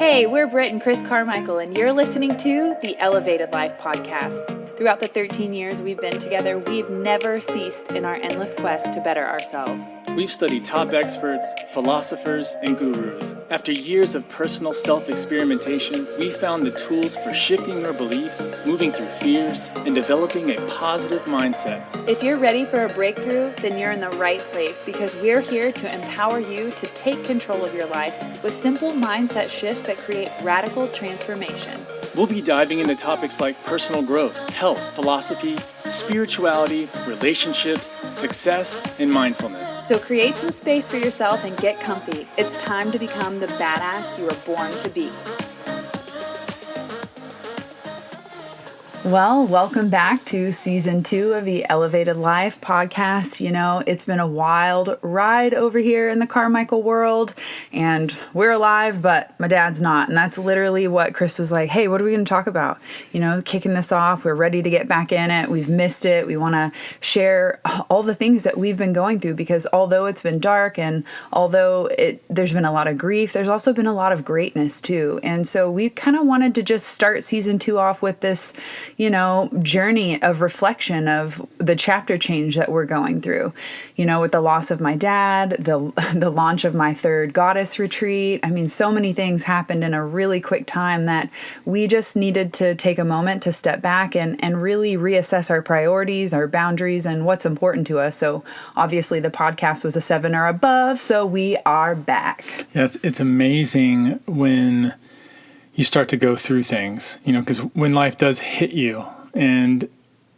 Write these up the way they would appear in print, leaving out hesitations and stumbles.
Hey, we're Brit and Chris Carmichael, and you're listening to the Elevated Life podcast. Throughout the 13 years we've been together, we've never ceased in our endless quest to better ourselves. We've studied top experts, philosophers, and gurus. After years of personal self-experimentation, we found the tools for shifting your beliefs, moving through fears, and developing a positive mindset. If you're ready for a breakthrough, then you're in the right place, because we're here to empower you to take control of your life with simple mindset shifts that create radical transformation. We'll be diving into topics like personal growth, health, philosophy, spirituality, relationships, success, and mindfulness. So create some space for yourself and get comfy. It's time to become the badass you were born to be. Well, welcome back to season 2 of the Elevated Life podcast. You know, it's been a wild ride over here in the Carmichael world, and we're alive, but my dad's not. And that's literally what Chris was like, hey, what are we going to talk about? You know, kicking this off. We're ready to get back in it. We've missed it. We want to share all the things that we've been going through, because although it's been dark and although there's been a lot of grief, there's also been a lot of greatness too. And so we kind of wanted to just start season 2 off with this, you know, journey of reflection of the chapter change that we're going through, you know, with the loss of my dad, the launch of my 3rd goddess retreat. I mean, so many things happened in a really quick time that we just needed to take a moment to step back and really reassess our priorities, our boundaries, and what's important to us. So obviously the podcast was a 7 or above, so we are back. Yes, it's amazing when you start to go through things, you know, because when life does hit you, and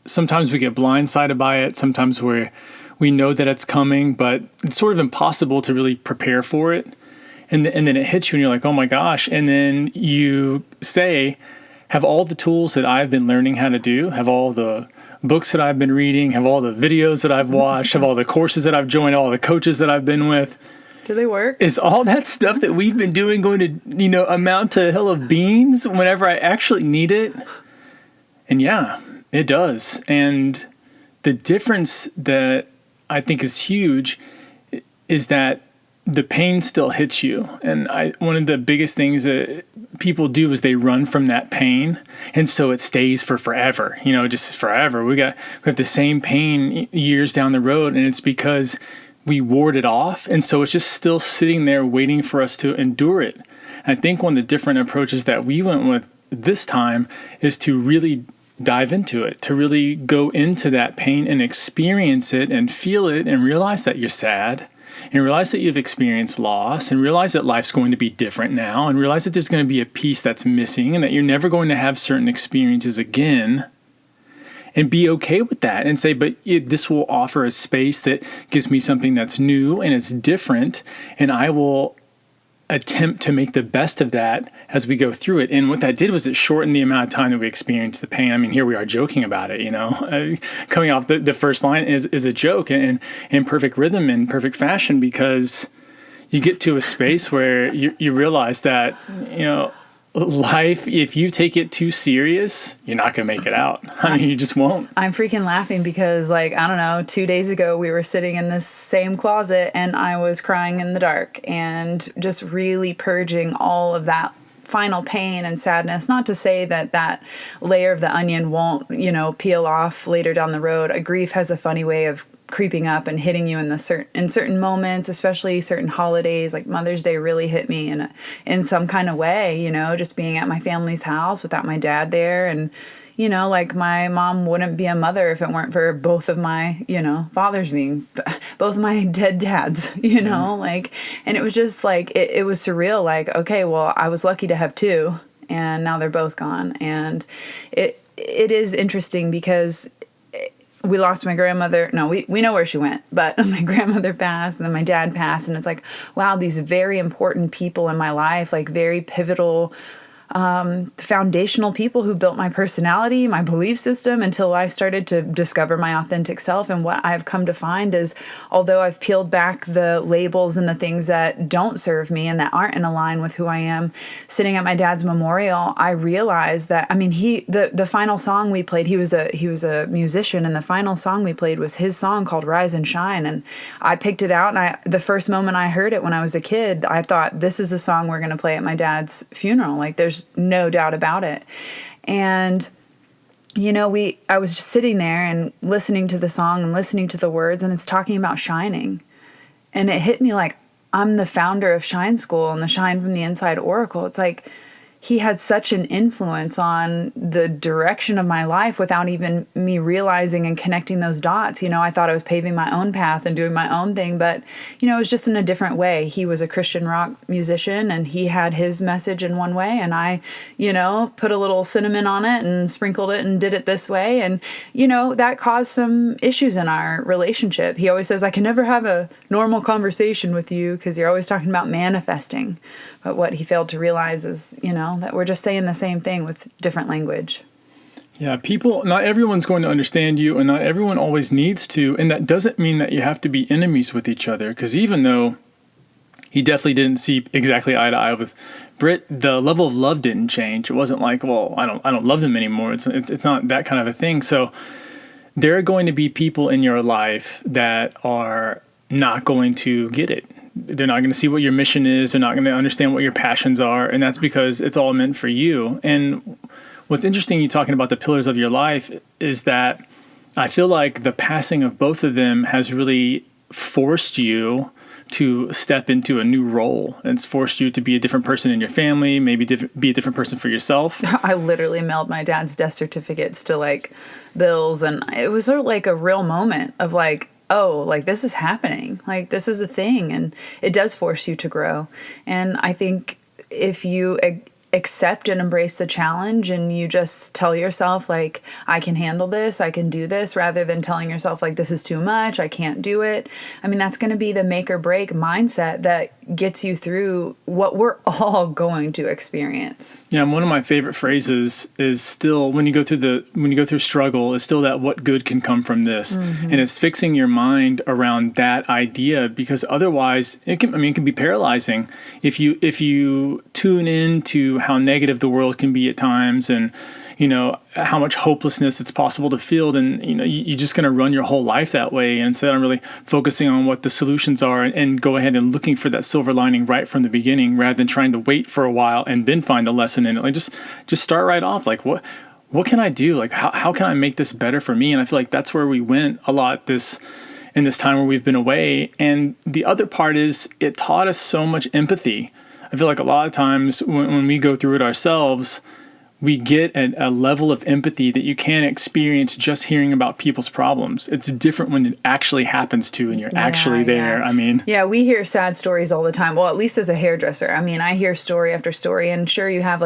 sometimes we get blindsided by it, sometimes we know that it's coming, but it's sort of impossible to really prepare for it. And then it hits you and you're like, oh my gosh. And then you say, have all the tools that I've been learning how to do, have all the books that I've been reading, have all the videos that I've watched, have all the courses that I've joined, all the coaches that I've been with. Do they work? Is all that stuff that we've been doing going to, you know, amount to a hill of beans whenever I actually need it? And yeah, it does. And the difference that I think is huge is that the pain still hits you. And one of the biggest things that people do is they run from that pain. And so it stays for forever, you know, just forever. We have the same pain years down the road. And it's because we ward it off, and so it's just still sitting there waiting for us to endure it. And I think one of the different approaches that we went with this time is to really dive into it, to really go into that pain and experience it and feel it and realize that you're sad and realize that you've experienced loss and realize that life's going to be different now and realize that there's going to be a piece that's missing and that you're never going to have certain experiences again. And be okay with that and say, but this will offer a space that gives me something that's new and it's different. And I will attempt to make the best of that as we go through it. And what that did was it shortened the amount of time that we experienced the pain. I mean, here we are joking about it, you know, coming off the first line is a joke and in perfect rhythm and perfect fashion, because you get to a space where you realize that, you know, life, if you take it too serious, you're not going to make it out. I mean, you just won't. I'm freaking laughing because, like, I don't know, 2 days ago, we were sitting in this same closet and I was crying in the dark and just really purging all of that final pain and sadness. Not to say that layer of the onion won't, you know, peel off later down the road. A grief has a funny way of creeping up and hitting you in certain moments, especially certain holidays. Like Mother's Day really hit me in some kind of way, you know, just being at my family's house without my dad there. And, you know, like my mom wouldn't be a mother if it weren't for both of my, you know, fathers being both my dead dads, you know, like, and it was just like, it was surreal. Like, okay, well, I was lucky to have 2 and now they're both gone. And it is interesting because we lost my grandmother. No, we know where she went, but my grandmother passed and then my dad passed. And it's like, wow, these very important people in my life, like very pivotal foundational people who built my personality, my belief system, until I started to discover my authentic self. And what I've come to find is, although I've peeled back the labels and the things that don't serve me and that aren't in line with who I am, sitting at my dad's memorial, I realized that, I mean, the final song we played, he was a musician, and the final song we played was his song called Rise and Shine. And I picked it out, and the first moment I heard it when I was a kid, I thought, this is the song we're going to play at my dad's funeral. Like, there's no doubt about it. And I was just sitting there and listening to the song and listening to the words, and it's talking about shining. And it hit me like, I'm the founder of Shine School and the Shine from the Inside Oracle. It's like, he had such an influence on the direction of my life without even me realizing and connecting those dots. I thought I was paving my own path and doing my own thing, but, it was just in a different way. He was a Christian rock musician, and he had his message in one way, and I, put a little cinnamon on it and sprinkled it and did it this way. And, that caused some issues in our relationship. He always says, I can never have a normal conversation with you because you're always talking about manifesting. But what he failed to realize is, that we're just saying the same thing with different language. Yeah, not everyone's going to understand you, and not everyone always needs to. And that doesn't mean that you have to be enemies with each other. Because even though he definitely didn't see exactly eye to eye with Brit, the level of love didn't change. It wasn't like, well, I don't love them anymore. It's not that kind of a thing. So there are going to be people in your life that are not going to get it. They're not going to see what your mission is. They're not going to understand what your passions are. And that's because it's all meant for you. And what's interesting, you talking about the pillars of your life, is that I feel like the passing of both of them has really forced you to step into a new role. It's forced you to be a different person in your family, maybe be a different person for yourself. I literally mailed my dad's death certificates to bills. And it was sort of like a real moment of oh, this is happening. This is a thing. And it does force you to grow. And I think if you accept and embrace the challenge and you just tell yourself, I can handle this, I can do this, rather than telling yourself, this is too much, I can't do it. I mean, that's going to be the make or break mindset that gets you through what we're all going to experience. Yeah, and one of my favorite phrases is still, when you go through struggle, is still that what good can come from this. Mm-hmm. And it's fixing your mind around that idea, because otherwise it can be paralyzing if you tune into how negative the world can be at times, and how much hopelessness it's possible to feel. Then you're just going to run your whole life that way, and instead of really focusing on what the solutions are and go ahead and looking for that silver lining right from the beginning, rather than trying to wait for a while and then find the lesson in it. Just start right off. What can I do? How can I make this better for me? And I feel like that's where we went a lot in this time where we've been away. And the other part is, it taught us so much empathy. I feel like a lot of times when we go through it ourselves, we get a level of empathy that you can't experience just hearing about people's problems. It's different when it actually happens to, and you're actually there. Yeah. I mean, yeah, we hear sad stories all the time. Well, at least as a hairdresser, I mean, I hear story after story, and sure, you have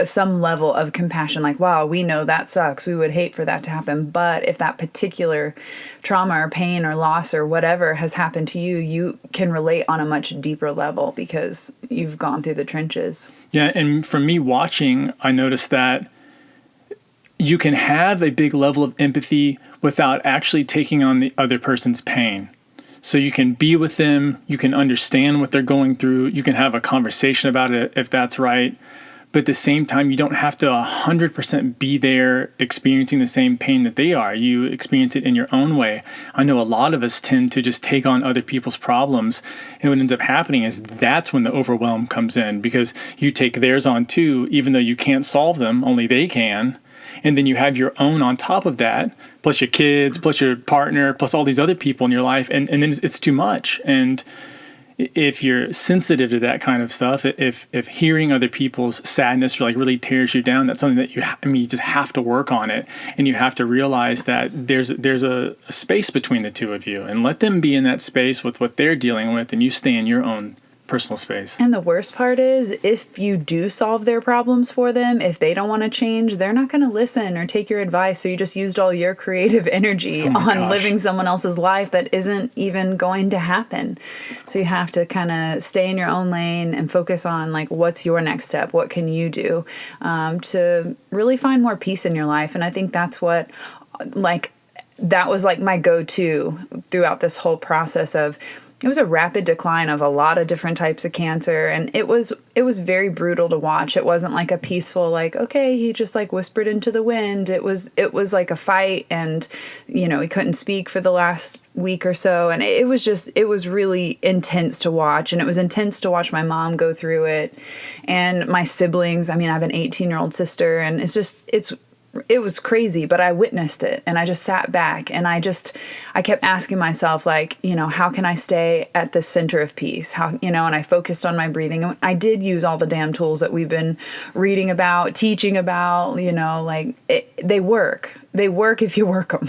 some level of compassion, wow, we know that sucks. We would hate for that to happen. But if that particular trauma or pain or loss or whatever has happened to you, you can relate on a much deeper level because you've gone through the trenches. Yeah, and for me watching, I noticed that you can have a big level of empathy without actually taking on the other person's pain. So you can be with them, you can understand what they're going through, you can have a conversation about it if that's right. But at the same time, you don't have to 100% be there experiencing the same pain that they are. You experience it in your own way. I know a lot of us tend to just take on other people's problems. And what ends up happening is that's when the overwhelm comes in, because you take theirs on too, even though you can't solve them, only they can. And then you have your own on top of that, plus your kids, plus your partner, plus all these other people in your life. And then it's too much. And if you're sensitive to that kind of stuff, if hearing other people's sadness really tears you down, that's something that you just have to work on it. And you have to realize that there's a space between the two of you, and let them be in that space with what they're dealing with, and you stay in your own personal space. And the worst part is, if you do solve their problems for them, if they don't want to change, they're not going to listen or take your advice. So you just used all your creative energy on living someone else's life that isn't even going to happen. So you have to kind of stay in your own lane and focus on like, what's your next step? What can you do to really find more peace in your life? And I think that's what, like, that was like my go-to throughout this whole process of, it was a rapid decline of a lot of different types of cancer. And it was very brutal to watch. It wasn't like a peaceful, like, okay, he just like whispered into the wind. It was like a fight, and, you know, he couldn't speak for the last week or so. And it was really intense to watch. And it was intense to watch my mom go through it, and my siblings. I mean, I have an 18-year-old sister, and it was crazy, but I witnessed it, and I just sat back, and I kept asking myself, like, you know, how can I stay at the center of peace? How, you know, and I focused on my breathing. And I did use all the damn tools that we've been reading about, teaching about, you know, like they work. They work if you work them.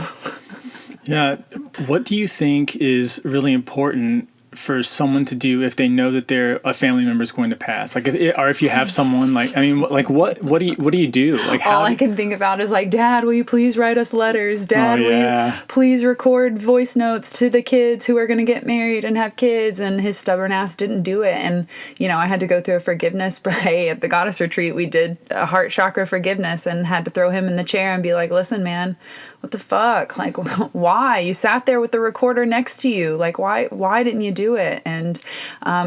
Yeah. What do you think is really important for someone to do if they know that a family member is going to pass? Like, if you have someone, like, I mean, like, what do you do? Like, all I can think about is like, Dad, will you please write us letters? Dad, will you please record voice notes to the kids who are going to get married and have kids? And his stubborn ass didn't do it. And, you know, I had to go through a forgiveness spray at the goddess retreat. We did a heart chakra forgiveness and had to throw him in the chair and be like, listen, man, what the fuck? Like, why? You sat there with the recorder next to you. Like, why didn't you do it? And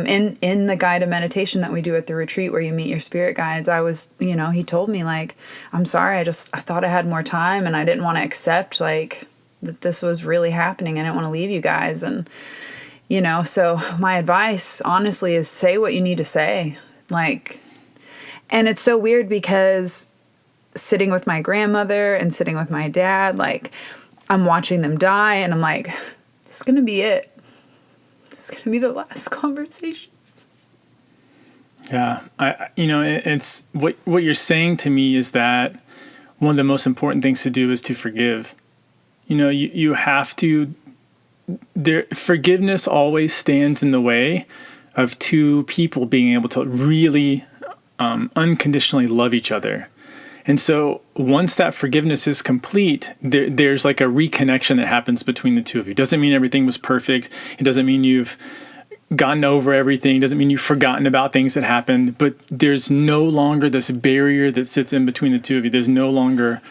in the guided meditation that we do at the retreat where you meet your spirit guides, I was, you know, he told me, like, I'm sorry, I thought I had more time, and I didn't want to accept, like, that this was really happening. I didn't want to leave you guys. And, you know, so my advice, honestly, is say what you need to say. Like, and it's so weird because sitting with my grandmother and sitting with my dad, like, I'm watching them die, and I'm like, this is going to be it. This is going to be the last conversation. Yeah. It's what you're saying to me is that one of the most important things to do is to forgive. You know, you have to, forgiveness always stands in the way of two people being able to really unconditionally love each other. And so once that forgiveness is complete, there's like a reconnection that happens between the two of you. It doesn't mean everything was perfect. It doesn't mean you've gotten over everything. It doesn't mean you've forgotten about things that happened. But there's no longer this barrier that sits in between the two of you. There's no longer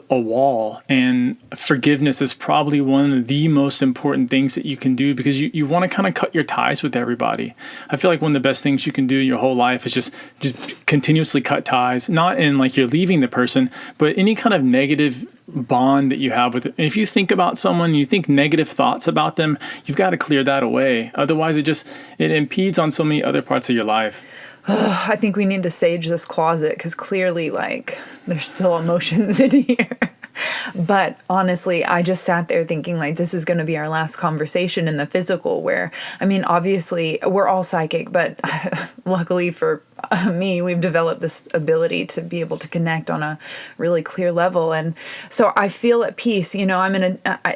a wall. And forgiveness is probably one of the most important things that you can do, because you want to kind of cut your ties with everybody. I feel like one of the best things you can do your whole life is just continuously cut ties, not in like you're leaving the person, but any kind of negative bond that you have with it. And if you think about someone, you think negative thoughts about them, you've got to clear that away. Otherwise, it impedes on so many other parts of your life. I think we need to sage this closet, because clearly, like, there's still emotions in here. But honestly, I just sat there thinking, like, this is going to be our last conversation in the physical, where, I mean, obviously we're all psychic, but luckily for me, we've developed this ability to be able to connect on a really clear level. And so I feel at peace. You know,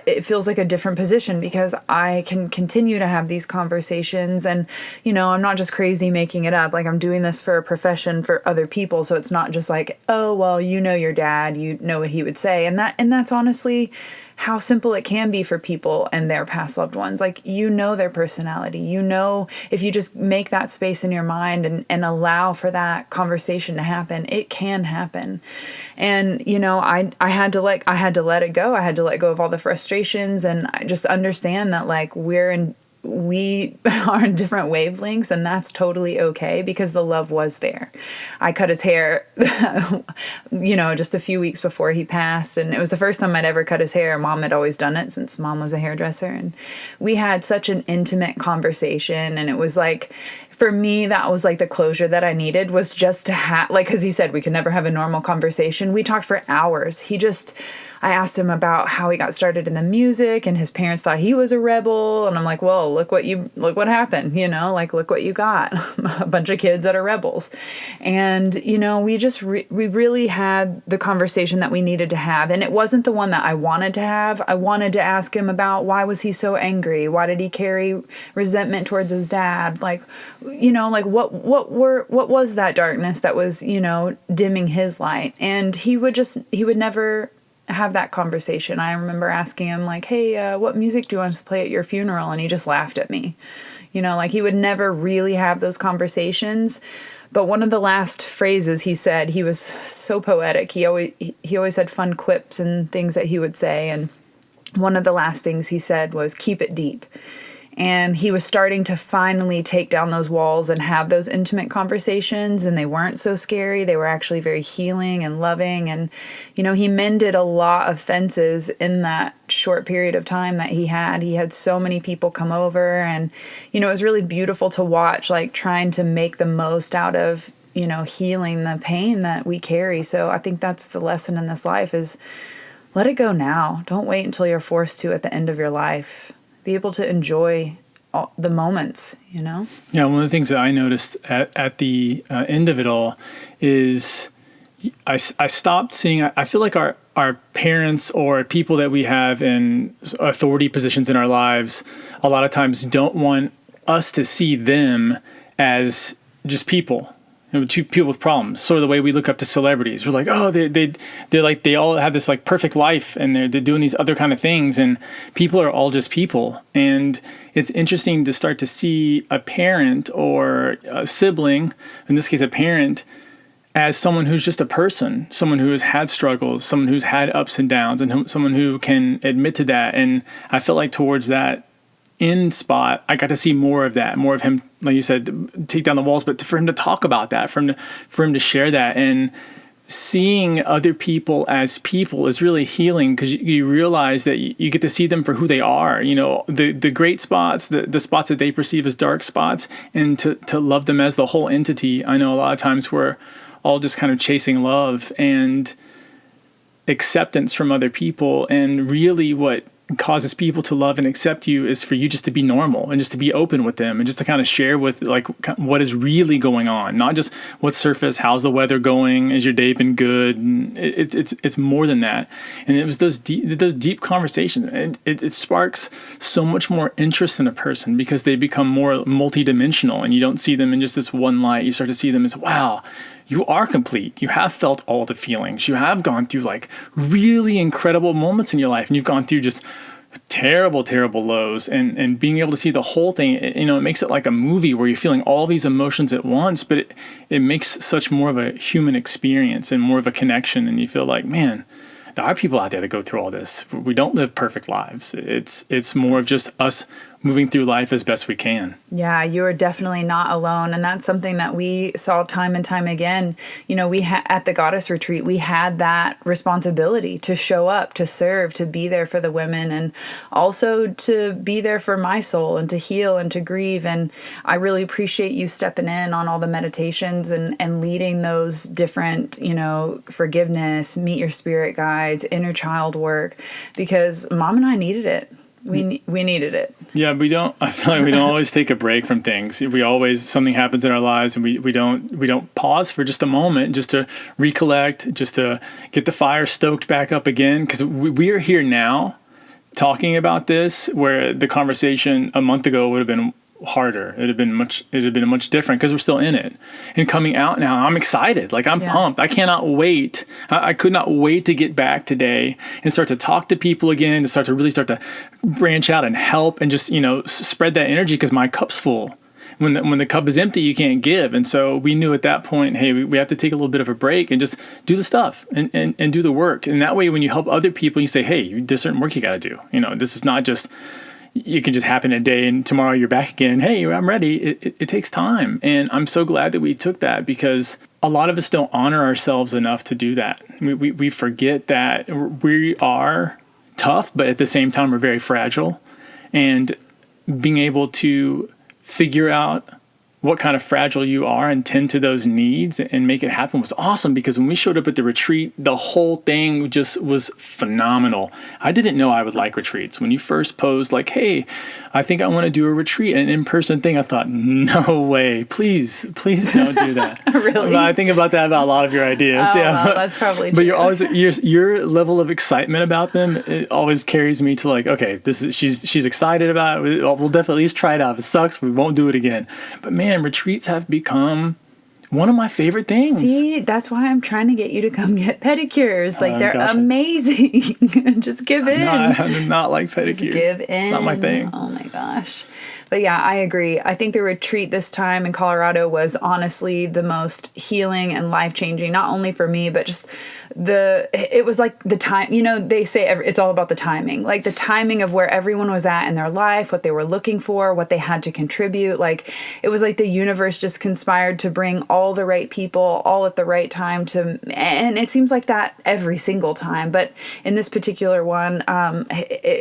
it feels like a different position, because I can continue to have these conversations, and, you know, I'm not just crazy making it up. Like, I'm doing this for a profession for other people. So it's not just like, oh, well, you know, your dad, you know what he would say. And that's honestly how simple it can be for people and their past loved ones. Like, you know their personality. You know, if you just make that space in your mind and allow for that conversation to happen, it can happen. And, you know, I had to let it go. I had to let go of all the frustrations, and I just understand that, like, we are in different wavelengths, and that's totally okay, because the love was there. I cut his hair, you know, just a few weeks before he passed, and it was the first time I'd ever cut his hair. Mom had always done it since Mom was a hairdresser, and we had such an intimate conversation, and it was like, for me, that was like the closure that I needed, was just to have, like, because he said we could never have a normal conversation. We talked for hours. I asked him about how he got started in the music, and his parents thought he was a rebel. And I'm like, well, look what happened, like, look what you got, a bunch of kids that are rebels. And, we really had the conversation that we needed to have. And it wasn't the one that I wanted to have. I wanted to ask him about, why was he so angry? Why did he carry resentment towards his dad? Like, what was that darkness that was, dimming his light? And he would never have that conversation. I remember asking him, like, hey, what music do you want us to play at your funeral? And he just laughed at me. Like, he would never really have those conversations. But one of the last phrases he said, he was so poetic. He always had fun quips and things that he would say. And one of the last things he said was, keep it deep. And he was starting to finally take down those walls and have those intimate conversations, and they weren't so scary. They were actually very healing and loving. And, he mended a lot of fences in that short period of time that he had. He had so many people come over, and, it was really beautiful to watch, like, trying to make the most out of, healing the pain that we carry. So I think that's the lesson in this life, is let it go now. Don't wait until you're forced to at the end of your life. Be able to enjoy the moments, Yeah, one of the things that I noticed at the end of it all is I stopped seeing, I feel like our parents or people that we have in authority positions in our lives a lot of times don't want us to see them as just people. Two people with problems, sort of the way we look up to celebrities. We're like, oh, they're like, they all have this like perfect life, and they're doing these other kind of things, and people are all just people. And it's interesting to start to see a parent or a sibling, in this case a parent, as someone who's just a person, someone who has had struggles, someone who's had ups and downs, and someone who can admit to that. And I felt like towards that end spot, I got to see more of that, more of him, like you said, take down the walls, but for him to talk about that, for him to share that. And seeing other people as people is really healing, because you realize that you get to see them for who they are, the great spots, the spots that they perceive as dark spots, and to love them as the whole entity. I know a lot of times we're all just kind of chasing love and acceptance from other people, and really what causes people to love and accept you is for you just to be normal and just to be open with them, and just to kind of share with like what is really going on, not just what's surface. How's the weather going? Is your day been good? And it's more than that. And it was those deep conversations, and it sparks so much more interest in a person, because they become more multidimensional, and you don't see them in just this one light. You start to see them as, wow, you are complete. You have felt all the feelings. You have gone through like really incredible moments in your life, and you've gone through just terrible, terrible lows, and being able to see the whole thing, it makes it like a movie where you're feeling all these emotions at once, but it makes such more of a human experience and more of a connection. And you feel like, man, there are people out there that go through all this. We don't live perfect lives. It's more of just us moving through life as best we can. Yeah, you are definitely not alone. And that's something that we saw time and time again. We at the Goddess Retreat, we had that responsibility to show up, to serve, to be there for the women, and also to be there for my soul, and to heal and to grieve. And I really appreciate you stepping in on all the meditations and leading those different, forgiveness, meet your spirit guides, inner child work, because Mom and I needed it. We needed it. Yeah, I feel like we don't always take a break from things. Something happens in our lives, and we don't pause for just a moment, just to recollect, just to get the fire stoked back up again. Because we are here now talking about this, where the conversation a month ago would have been harder. It had been much different, because we're still in it. And coming out now, I'm excited. Like, I'm pumped. I cannot wait. I could not wait to get back today and start to talk to people again, to really start to branch out and help, and just, spread that energy, because my cup's full. When the cup is empty, you can't give. And so we knew at that point, hey, we have to take a little bit of a break and just do the stuff and do the work. And that way, when you help other people, you say, hey, there's certain work you got to do. This is not just, you can just happen a day and tomorrow you're back again. Hey, I'm ready. It takes time. And I'm so glad that we took that, because a lot of us don't honor ourselves enough to do that. We forget that we are tough, but at the same time, we're very fragile. And being able to figure out what kind of fragile you are and tend to those needs and make it happen was awesome, because when we showed up at the retreat, the whole thing just was phenomenal. I didn't know I would like retreats. When you first posed like, hey, I think I want to do a retreat, an in-person thing, I thought, no way, please don't do that. Really? But I think about that about a lot of your ideas. Oh, yeah, well, that's probably true. But you're always your level of excitement about them, it always carries me to like, okay, this is she's excited about it. We'll definitely at least try it out. If it sucks, we won't do it again. But man, retreats have become one of my favorite things. See, that's why I'm trying to get you to come get pedicures. Like, they're amazing. Just give in. I do not like pedicures. Just give in. It's not my thing. Oh my gosh. But yeah, I agree. I think the retreat this time in Colorado was honestly the most healing and life-changing, not only for me, but just it was like the time, you know, they say it's all about the timing, like the timing of where everyone was at in their life, what they were looking for, what they had to contribute. Like, it was like the universe just conspired to bring all the right people, all at the right time and it seems like that every single time. But in this particular one,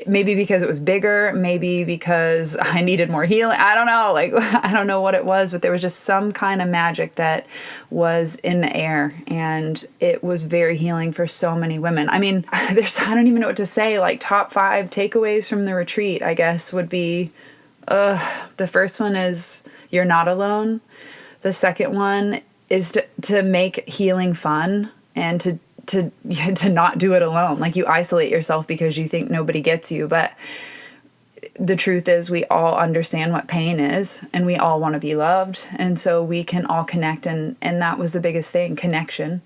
maybe because it was bigger, maybe because I needed more healing. I don't know. Like, I don't know what it was, but there was just some kind of magic that was in the air, and it was very healing for so many women. I mean, I don't even know what to say. Like, top 5 takeaways from the retreat, I guess, would be, the first one is you're not alone. The second one is to make healing fun, and to not do it alone. Like, you isolate yourself because you think nobody gets you, but the truth is we all understand what pain is, and we all want to be loved. And so we can all connect. And that was the biggest thing, connection.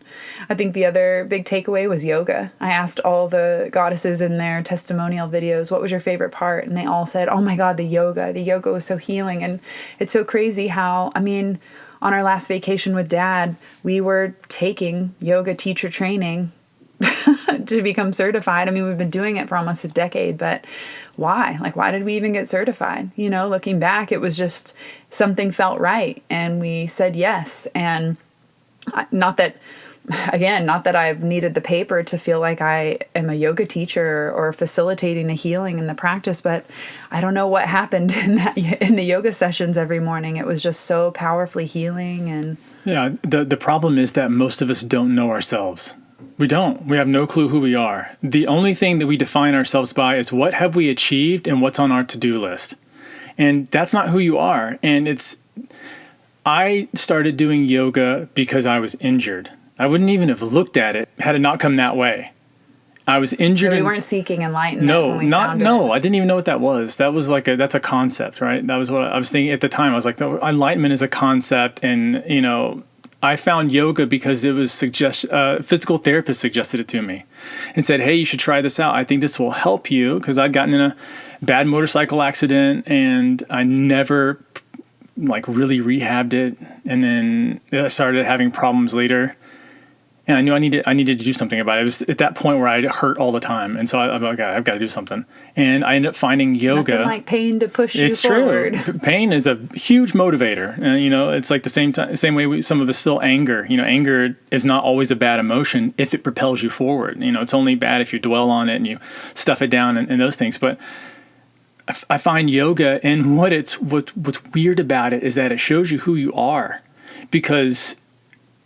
I think the other big takeaway was yoga. I asked all the goddesses in their testimonial videos, what was your favorite part? And they all said, oh my God, the yoga was so healing. And it's so crazy how, I mean, on our last vacation with Dad, we were taking yoga teacher training to become certified. I mean, we've been doing it for almost a decade, but why? Like, why did we even get certified? You know, looking back, it was just something felt right, and we said yes. And not that I've needed the paper to feel like I am a yoga teacher or facilitating the healing and the practice, but I don't know what happened in the yoga sessions every morning. It was just so powerfully healing. And yeah, the problem is that most of us don't know ourselves. We don't. We have no clue who we are. The only thing that we define ourselves by is what have we achieved and what's on our to-do list. And that's not who you are. And I started doing yoga because I was injured. I wouldn't even have looked at it had it not come that way. I was injured. So we weren't seeking enlightenment. I didn't even know what that was. That was that's a concept, right? That was what I was thinking at the time. I was like, enlightenment is a concept, and you know, I found yoga because it was physical therapist suggested it to me and said, hey, you should try this out. I think this will help you, because I'd gotten in a bad motorcycle accident and I never really rehabbed it. And then I started having problems later. And I knew I needed to do something about it. It was at that point where I hurt all the time. And so I'm like, I've got to do something. And I ended up finding yoga. Nothing like pain to push you forward. It's true. Pain is a huge motivator. And, you know, it's like the same way some of us feel anger. You know, anger is not always a bad emotion if it propels you forward. You know, it's only bad if you dwell on it and you stuff it down and those things. But I find yoga, and what's weird about it is that it shows you who you are, because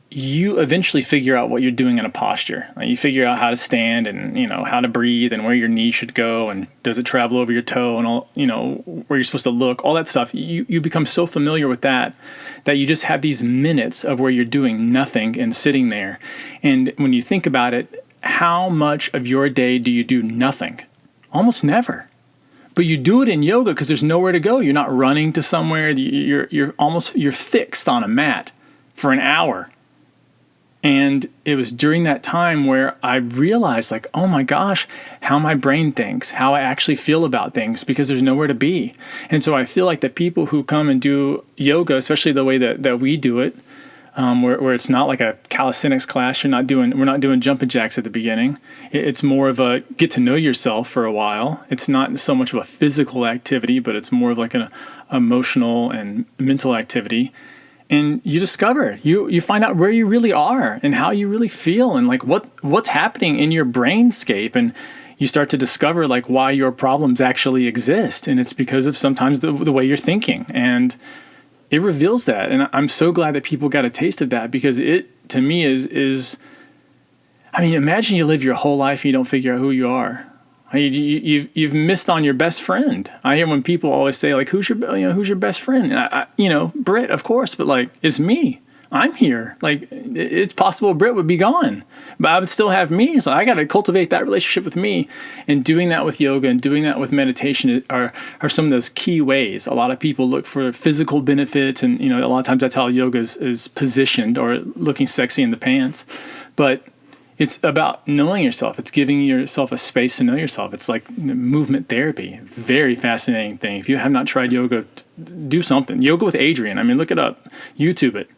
you eventually figure out what you're doing in a posture. Like, you figure out how to stand, and, you know, how to breathe, and where your knee should go, and does it travel over your toe, and all, you know, where you're supposed to look, all that stuff. You become so familiar with that you just have these minutes of where you're doing nothing and sitting there. And when you think about it, how much of your day do you do nothing? Almost never. But you do it in yoga because there's nowhere to go. You're not running to somewhere. You're fixed on a mat for an hour. And it was during that time where I realized, like, oh my gosh, how my brain thinks, how I actually feel about things, because there's nowhere to be. And so I feel like the people who come and do yoga, especially the way that we do it, where it's not like a calisthenics class, we're not doing jumping jacks at the beginning. It's more of a get to know yourself for a while. It's not so much of a physical activity, but it's more of like an emotional and mental activity. And you discover, you find out where you really are and how you really feel, and like what's happening in your brainscape, and you start to discover like why your problems actually exist, and it's because of sometimes the way you're thinking. And it reveals that. And I'm so glad that people got a taste of that, because it, to me, is I mean, imagine you live your whole life and you don't figure out who you are. You've missed on your best friend. I hear when people always say, like, who's your best friend? And Brit, of course, but like, it's me. I'm here. Like, it's possible Brit would be gone, but I would still have me. So I got to cultivate that relationship with me. And doing that with yoga and doing that with meditation are some of those key ways. A lot of people look for physical benefits, and a lot of times that's how yoga is positioned, or looking sexy in the pants. But it's about knowing yourself. It's giving yourself a space to know yourself. It's like movement therapy. Very fascinating thing. If you have not tried yoga, do something. Yoga with Adriene. I mean, look it up. YouTube it.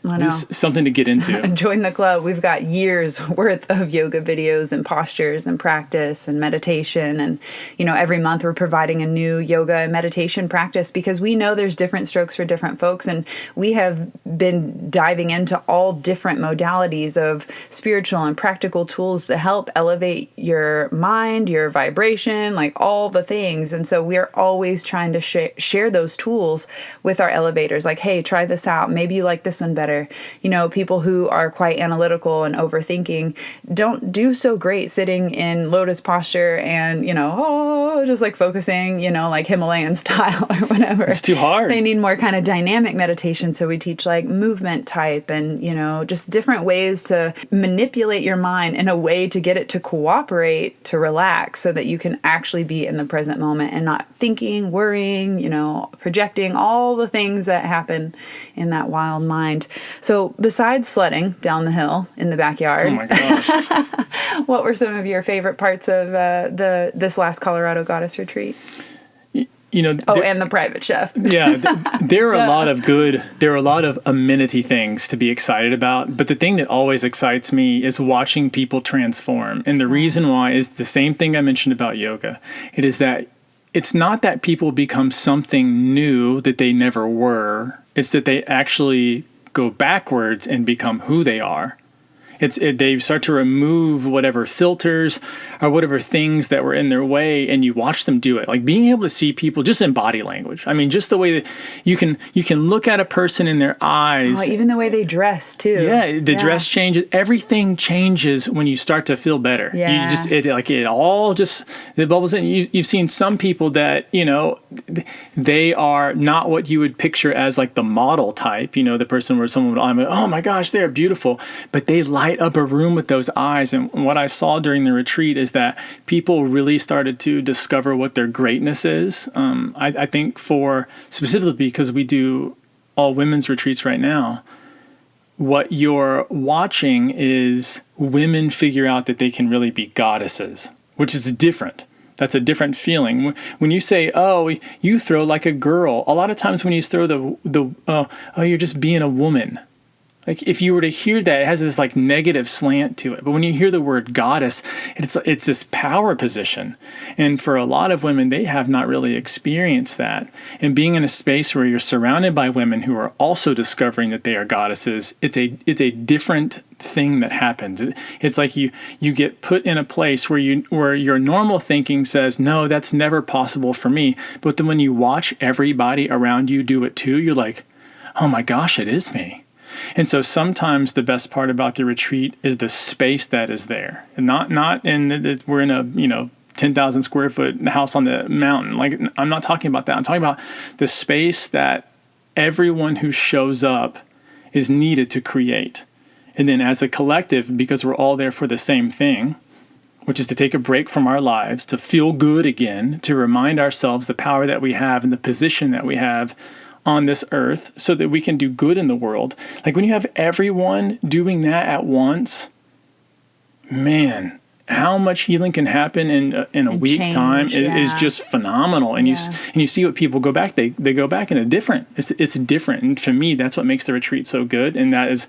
I know. This is something to get into. Join the club. We've got years worth of yoga videos and postures and practice and meditation. And, every month we're providing a new yoga and meditation practice, because we know there's different strokes for different folks. And we have been diving into all different modalities of spiritual and practical tools to help elevate your mind, your vibration, like all the things. And so we're always trying to share those tools with our elevators. Like, hey, try this out. Maybe you like this one better. People who are quite analytical and overthinking don't do so great sitting in lotus posture and, just like focusing, like Himalayan style or whatever. It's too hard. They need more kind of dynamic meditation. So we teach like movement type and, just different ways to manipulate your mind in a way to get it to cooperate, to relax, so that you can actually be in the present moment and not thinking, worrying, projecting all the things that happen in that wild mind. So besides sledding down the hill in the backyard, oh my gosh, what were some of your favorite parts of this last Colorado Goddess retreat? And the private chef. Yeah, there are a lot of amenity things to be excited about. But the thing that always excites me is watching people transform. And the reason why is the same thing I mentioned about yoga. It is that it's not that people become something new that they never were. It's that they actually go backwards and become who they are. They start to remove whatever filters or whatever things that were in their way, and you watch them do it. Like being able to see people just in body language. I mean, just the way that you can look at a person in their eyes. Oh, even the way they dress too. Yeah, the dress changes. Everything changes when you start to feel better. Yeah. It all just it bubbles in. You've seen some people that they are not what you would picture as like the model type. The person where someone would, oh my gosh, they're beautiful, but they light up a room with those eyes. And what I saw during the retreat is that people really started to discover what their greatness is. I think specifically because we do all women's retreats right now, what you're watching is women figure out that they can really be goddesses, which is different. That's a different feeling. When you say, oh, you throw like a girl, a lot of times when you throw you're just being a woman. Like if you were to hear that, it has this like negative slant to it. But when you hear the word goddess, it's this power position. And for a lot of women, they have not really experienced that. And being in a space where you're surrounded by women who are also discovering that they are goddesses, it's a different thing that happens. It's like you get put in a place where your normal thinking says, no, that's never possible for me. But then when you watch everybody around you do it too, you're like, oh my gosh, it is me. And so sometimes the best part about the retreat is the space that is there, and we're in a 10,000 square foot house on the mountain. Like I'm not talking about that. I'm talking about the space that everyone who shows up is needed to create. And then as a collective, because we're all there for the same thing, which is to take a break from our lives, to feel good again, to remind ourselves the power that we have and the position that we have on this earth so that we can do good in the world. Like when you have everyone doing that at once, man, how much healing can happen in a week time is just phenomenal. And you see what people go back, they go back in it's different. And for me, that's what makes the retreat so good. And that is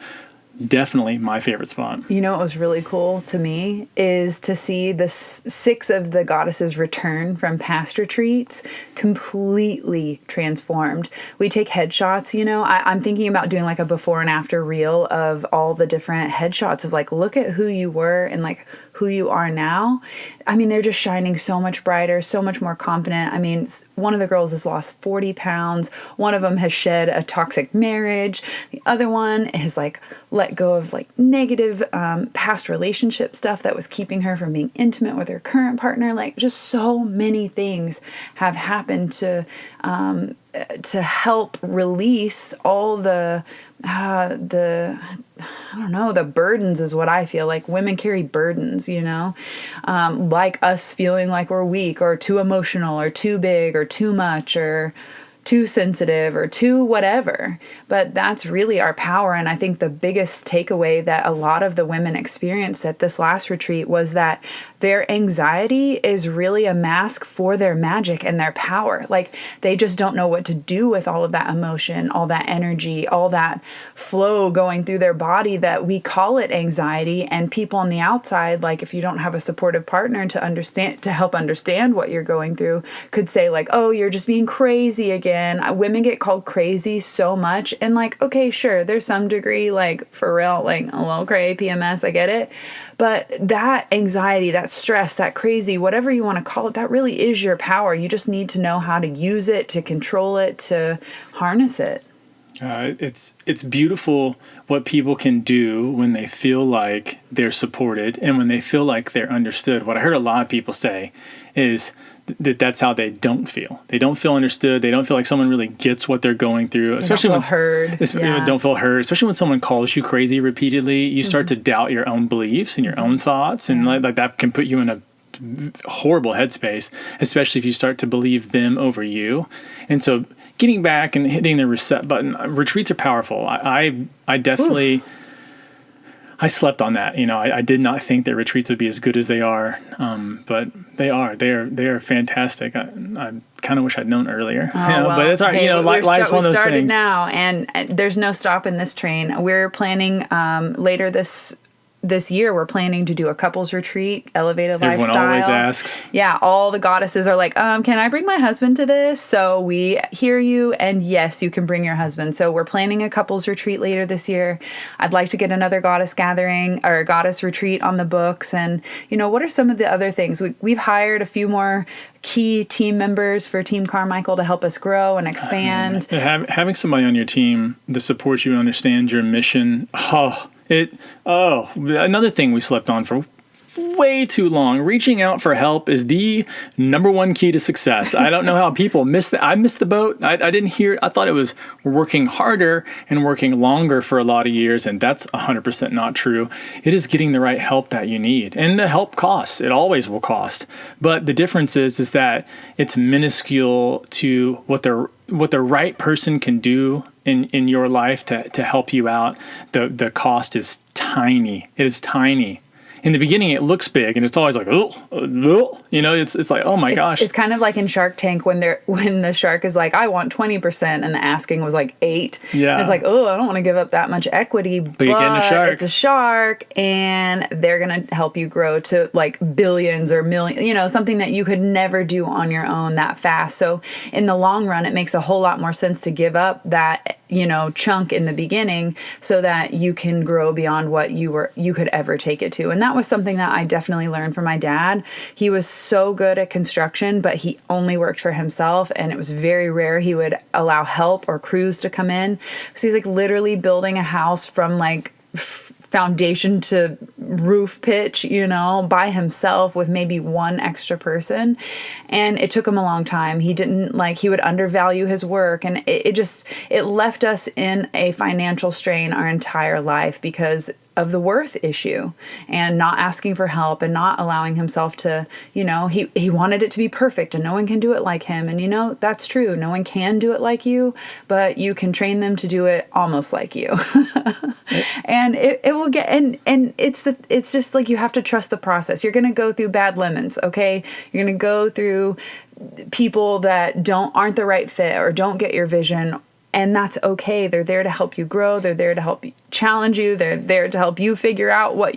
definitely my favorite spot. You know what was really cool to me is to see the 6 of the goddesses return from past retreats completely transformed. We take headshots, I'm thinking about doing like a before and after reel of all the different headshots of like, look at who you were and like who you are now. I mean, they're just shining so much brighter, so much more confident. I mean, one of the girls has lost 40 pounds. One of them has shed a toxic marriage. The other one has like let go of like negative past relationship stuff that was keeping her from being intimate with her current partner. Like just so many things have happened to help release all the burdens is what I feel like. Women carry burdens, like us feeling like we're weak or too emotional or too big or too much or too sensitive or too whatever. But that's really our power. And I think the biggest takeaway that a lot of the women experienced at this last retreat was that their anxiety is really a mask for their magic and their power. Like they just don't know what to do with all of that emotion, all that energy, all that flow going through their body that we call it anxiety. And people on the outside, like if you don't have a supportive partner to help understand what you're going through, could say like, oh, you're just being crazy again. Women get called crazy so much. And like, okay, sure, there's some degree, like for real, like a little cray, PMS, I get it. But that anxiety, that stress, that crazy, whatever you want to call it, that really is your power. You just need to know how to use it, to control it, to harness it. It's beautiful what people can do when they feel like they're supported and when they feel like they're understood. What I heard a lot of people say is that's how they don't feel. They don't feel understood. They don't feel like someone really gets what they're going through. Especially when heard. Don't feel heard. Especially when someone calls you crazy repeatedly, you start to doubt your own beliefs and your own thoughts, and like that can put you in a horrible headspace, especially if you start to believe them over you. And so getting back and hitting the reset button, retreats are powerful. I definitely, I slept on that. I did not think that retreats would be as good as they are. But they are fantastic. I kind of wish I'd known earlier, but it's all right. Life's one of those things. We started now and there's no stopping this train. We're planning, later this year, we're planning to do a couples retreat, elevated lifestyle. Everyone always asks. Yeah, all the goddesses are like, can I bring my husband to this? So we hear you, and yes, you can bring your husband. So we're planning a couples retreat later this year. I'd like to get another goddess gathering or goddess retreat on the books. And, what are some of the other things? We've hired a few more key team members for Team Carmichael to help us grow and expand. Having somebody on your team that supports you and understands your mission, another thing we slept on for way too long. Reaching out for help is the number one key to success. I don't know how people miss that. I missed the boat. I didn't hear. I thought it was working harder and working longer for a lot of years, and that's 100% not true. It is getting the right help that you need, and the help costs. It always will cost. But the difference is that it's minuscule to what the right person can do in your life to help you out. The cost is tiny. It is tiny. In the beginning, it looks big, and it's always like, it's like, oh my gosh. It's kind of like in Shark Tank when the shark is like, I want 20%, and the asking was like 8. Yeah. And it's like, I don't want to give up that much equity, but you're getting a shark. It's a shark, and they're gonna help you grow to like billions or millions, something that you could never do on your own that fast. So in the long run, it makes a whole lot more sense to give up that chunk in the beginning so that you can grow beyond what you could ever take it to. And that was something that I definitely learned from my dad. He was so good at construction, but he only worked for himself, and it was very rare he would allow help or crews to come in. So he's like literally building a house from like foundation to roof pitch, by himself with maybe one extra person. And it took him a long time. He would undervalue his work. And it left us in a financial strain our entire life because of the worth issue and not asking for help and not allowing himself to, he wanted it to be perfect and no one can do it like him. And that's true. No one can do it like you, but you can train them to do it almost like you. And it will get, and it's just like, you have to trust the process. You're going to go through bad lemons. Okay. You're going to go through people that aren't the right fit or don't get your vision. And that's okay. They're there to help you grow. They're there to help challenge you. They're there to help you figure out what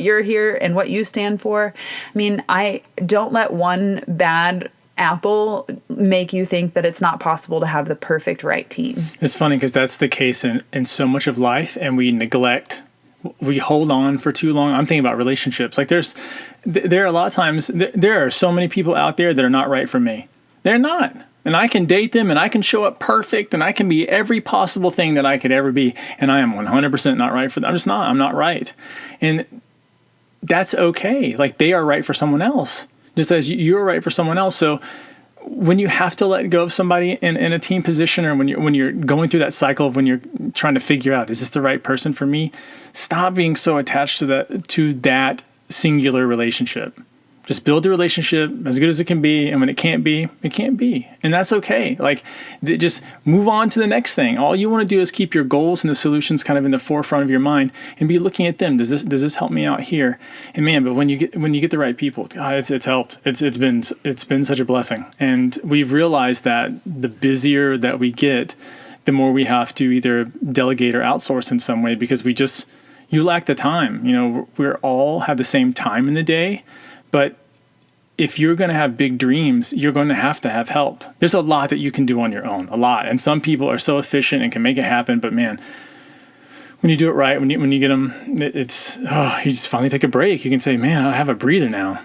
you're here and what you stand for. I mean, I don't let one bad apple make you think that it's not possible to have the perfect right team. It's funny because that's the case in so much of life, and we hold on for too long. I'm thinking about relationships. Like there are a lot of times, there are so many people out there that are not right for me. They're not. And I can date them and I can show up perfect and I can be every possible thing that I could ever be. And I am 100% not right for them. I'm not right. And that's okay. Like they are right for someone else, just as you're right for someone else. So when you have to let go of somebody in a team position, or when you're going through that cycle of when you're trying to figure out, is this the right person for me? Stop being so attached to that singular relationship. Just build the relationship as good as it can be. And when it can't be, it can't be. And that's okay. Like just move on to the next thing. All you want to do is keep your goals and the solutions kind of in the forefront of your mind and be looking at them. Does this help me out here? And man, but when you get the right people, God, it's helped. It's been such a blessing. And we've realized that the busier that we get, the more we have to either delegate or outsource in some way, because you lack the time. We're all have the same time in the day. But if you're going to have big dreams, you're going to have help. There's a lot that you can do on your own, a lot. And some people are so efficient and can make it happen. But man, when you do it right, when you get them, you just finally take a break. You can say, man, I have a breather now.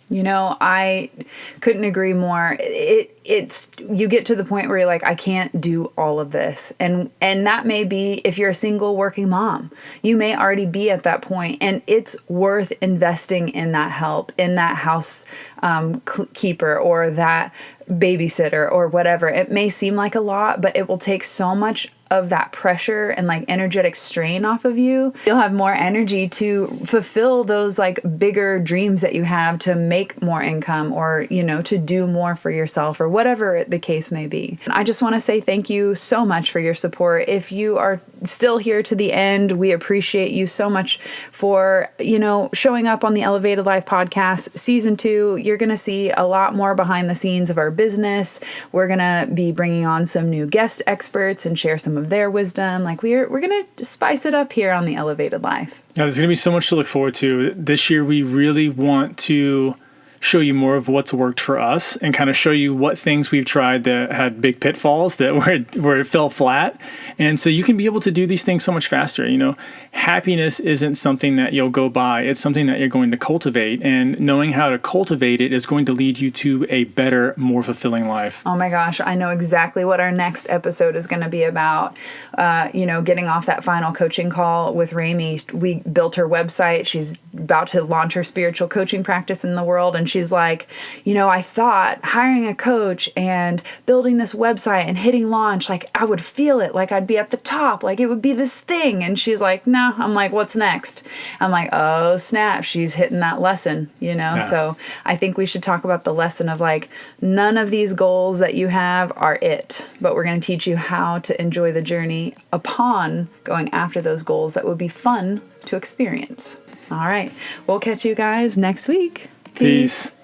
I couldn't agree more. It's you get to the point where you're like, I can't do all of this. And that may be if you're a single working mom, you may already be at that point, and it's worth investing in that help, in that house keeper or that babysitter or whatever. It may seem like a lot, but it will take so much of that pressure and like energetic strain off of you. You'll have more energy to fulfill those like bigger dreams that you have, to make more income or, to do more for yourself or whatever the case may be. And I just want to say thank you so much for your support. If you are still here to the end, we appreciate you so much for, showing up on the Elevated Life podcast. Season 2, you're going to see a lot more behind the scenes of our business. We're going to be bringing on some new guest experts and share some of their wisdom. Like we're going to spice it up here on the Elevated Life. Yeah, there's going to be so much to look forward to. This year, we really want to show you more of what's worked for us and kind of show you what things we've tried that had big pitfalls, that where it fell flat. And so you can be able to do these things so much faster. Happiness isn't something that you'll go buy. It's something that you're going to cultivate, and knowing how to cultivate it is going to lead you to a better, more fulfilling life. Oh my gosh, I know exactly what our next episode is going to be about. Getting off that final coaching call with Rami, we built her website. She's about to launch her spiritual coaching practice in the world. And she's like, I thought hiring a coach and building this website and hitting launch, like I would feel it, like I'd be at the top, like it would be this thing. And she's like, no. I'm like, what's next? I'm like, oh snap, she's hitting that lesson, Yeah. So I think we should talk about the lesson of like, none of these goals that you have are it, but we're going to teach you how to enjoy the journey upon going after those goals that would be fun to experience. All right. We'll catch you guys next week. Peace.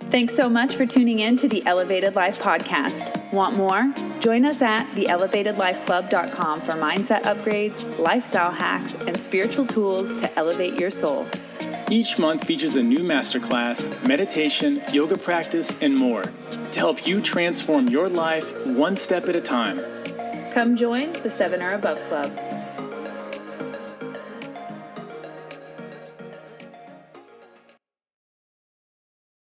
Thanks so much for tuning in to the Elevated Life podcast. Want more? Join us at theelevatedlifeclub.com for mindset upgrades, lifestyle hacks, and spiritual tools to elevate your soul. Each month features a new masterclass, meditation, yoga practice, and more to help you transform your life one step at a time. Come join the 7 or Above Club.